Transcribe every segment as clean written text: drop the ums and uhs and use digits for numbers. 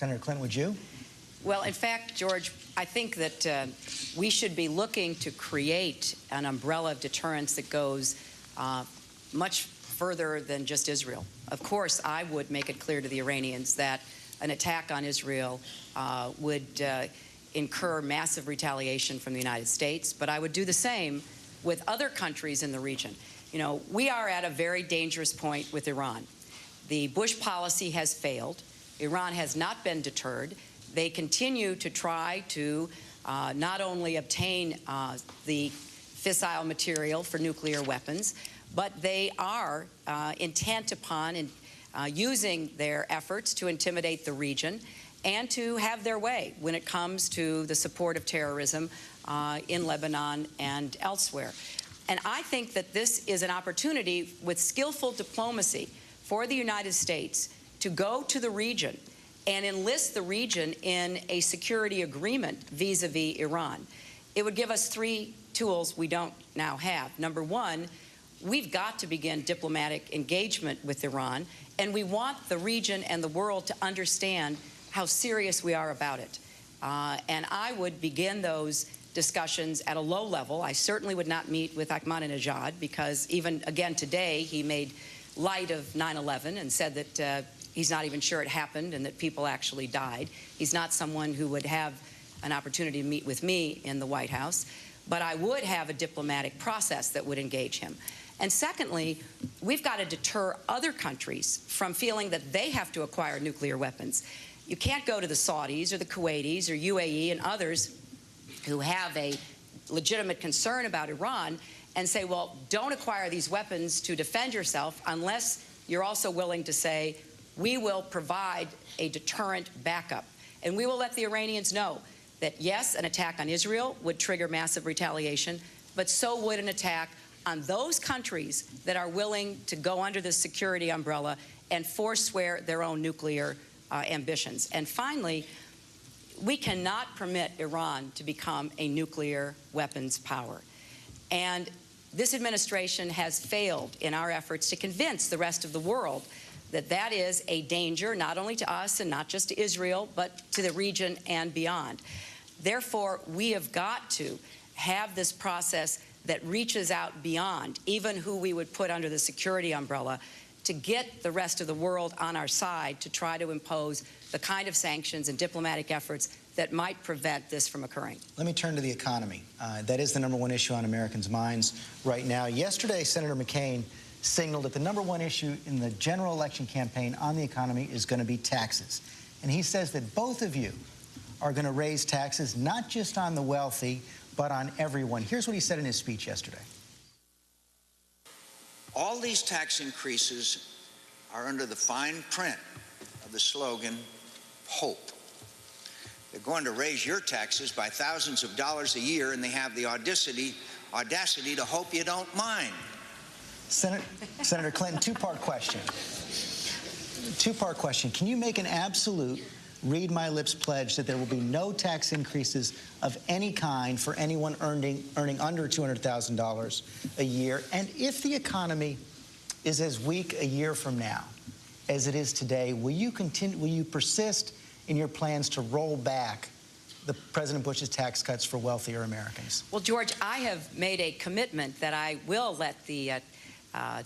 Senator Clinton, would you? Well, in fact, George, I think that we should be looking to create an umbrella of deterrence that goes much further than just Israel. Of course, I would make it clear to the Iranians that an attack on Israel would incur massive retaliation from the United States, but I would do the same with other countries in the region. You know, we are at a very dangerous point with Iran. The Bush policy has failed. Iran has not been deterred. They continue to try to not only obtain the fissile material for nuclear weapons, but they are intent upon using their efforts to intimidate the region and to have their way when it comes to the support of terrorism in Lebanon and elsewhere. And I think that this is an opportunity with skillful diplomacy for the United States to go to the region and enlist the region in a security agreement vis-a-vis Iran. It would give us three tools we don't now have. Number one, we've got to begin diplomatic engagement with Iran, and we want the region and the world to understand how serious we are about it. And I would begin those discussions at a low level. I certainly would not meet with Ahmadinejad because even, again, today he made light of 9/11 and said that he's not even sure it happened and that people actually died. He's not someone who would have an opportunity to meet with me in the White House, but I would have a diplomatic process that would engage him. And secondly, we've got to deter other countries from feeling that they have to acquire nuclear weapons. You can't go to the Saudis or the Kuwaitis or UAE and others who have a legitimate concern about Iran and say, well, don't acquire these weapons to defend yourself unless you're also willing to say, we will provide a deterrent backup. And we will let the Iranians know that, yes, an attack on Israel would trigger massive retaliation, but so would an attack on those countries that are willing to go under the security umbrella and forswear their own nuclear ambitions. And finally, we cannot permit Iran to become a nuclear weapons power. And this administration has failed in our efforts to convince the rest of the world that that is a danger not only to us and not just to Israel, but to the region and beyond. Therefore, we have got to have this process that reaches out beyond even who we would put under the security umbrella to get the rest of the world on our side to try to impose the kind of sanctions and diplomatic efforts that might prevent this from occurring. Let me turn to the economy. That is the #1 issue on Americans' minds right now. Yesterday, Senator McCain signaled that the #1 issue in the general election campaign on the economy is going to be taxes. And he says that both of you are going to raise taxes not just on the wealthy, but on everyone. Here's what he said in his speech yesterday. All these tax increases are under the fine print of the slogan, hope. They're going to raise your taxes by thousands of dollars a year, and they have the audacity to hope you don't mind. Senator Clinton, two-part question. Two-part question. Can you make an absolute, read my lips pledge that there will be no tax increases of any kind for anyone earning under $200,000 a year? And if the economy is as weak a year from now as it is today, will you persist in your plans to roll back President Bush's tax cuts for wealthier Americans? Well, George, I have made a commitment that I will let the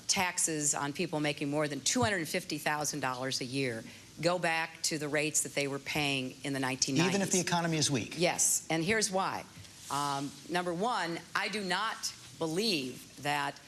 taxes on people making more than $250,000 a year go back to the rates that they were paying in the 1990s. Even if the economy is weak? Yes, and here's why. Number one, I do not believe that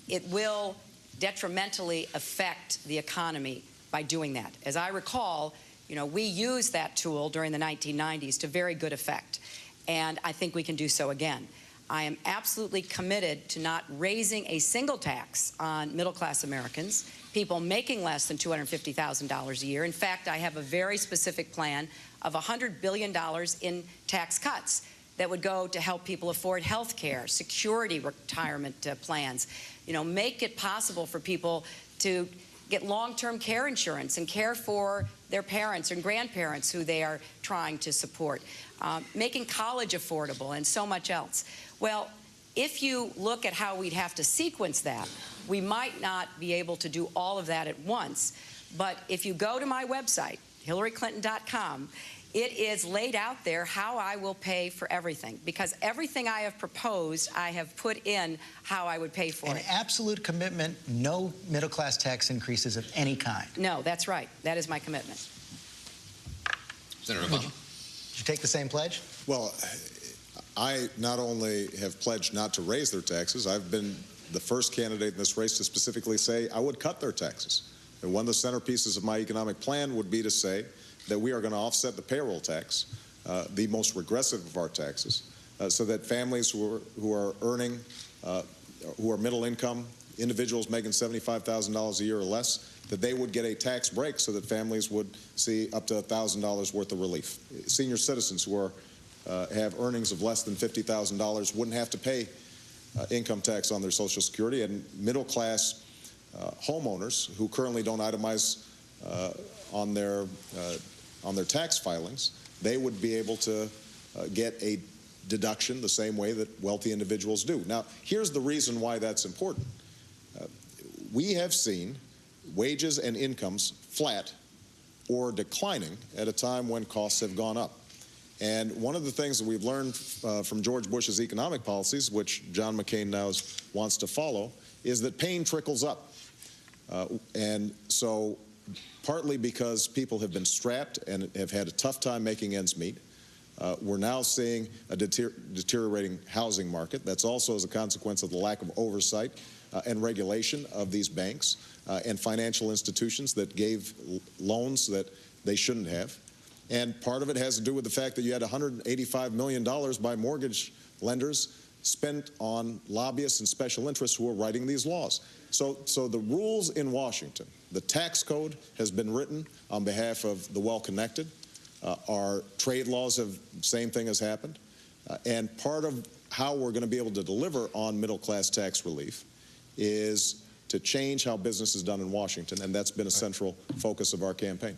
it will detrimentally affect the economy by doing that. As I recall, you know, we used that tool during the 1990s to very good effect, and I think we can do so again. I am absolutely committed to not raising a single tax on middle-class Americans, people making less than $250,000 a year. In fact, I have a very specific plan of $100 billion in tax cuts that would go to help people afford health care, security retirement plans, you know, make it possible for people to get long-term care insurance and care for their parents and grandparents who they are trying to support, making college affordable, and so much else. Well, if you look at how we'd have to sequence that, we might not be able to do all of that at once. But if you go to my website, HillaryClinton.com, it is laid out there how I will pay for everything, because everything I have proposed, I have put in how I would pay for An it. absolute commitment, no middle-class tax increases of any kind. No, that's right. That is my commitment. Senator Obama. Did you take the same pledge? Well, I not only have pledged not to raise their taxes, I've been the first candidate in this race to specifically say I would cut their taxes. And one of the centerpieces of my economic plan would be to say that we are going to offset the payroll tax, the most regressive of our taxes, so that families who are earning, who are middle income, individuals making $75,000 a year or less, that they would get a tax break so that families would see up to $1,000 worth of relief. Senior citizens who have earnings of less than $50,000 wouldn't have to pay income tax on their Social Security, and middle-class homeowners who currently don't itemize on their tax filings, they would be able to get a deduction the same way that wealthy individuals do. Now, here's the reason why that's important. We have seen wages and incomes flat or declining at a time when costs have gone up. And one of the things that we've learned from George Bush's economic policies, which John McCain now wants to follow, is that pain trickles up. And so partly because people have been strapped and have had a tough time making ends meet, we're now seeing a deteriorating housing market. That's also as a consequence of the lack of oversight and regulation of these banks and financial institutions that gave loans that they shouldn't have. And part of it has to do with the fact that you had $185 million by mortgage lenders spent on lobbyists and special interests who are writing these laws. So the rules in Washington, the tax code has been written on behalf of the well-connected. Our trade laws have, same thing has happened. And part of how we're going to be able to deliver on middle-class tax relief is to change how business is done in Washington, and that's been a central focus of our campaign.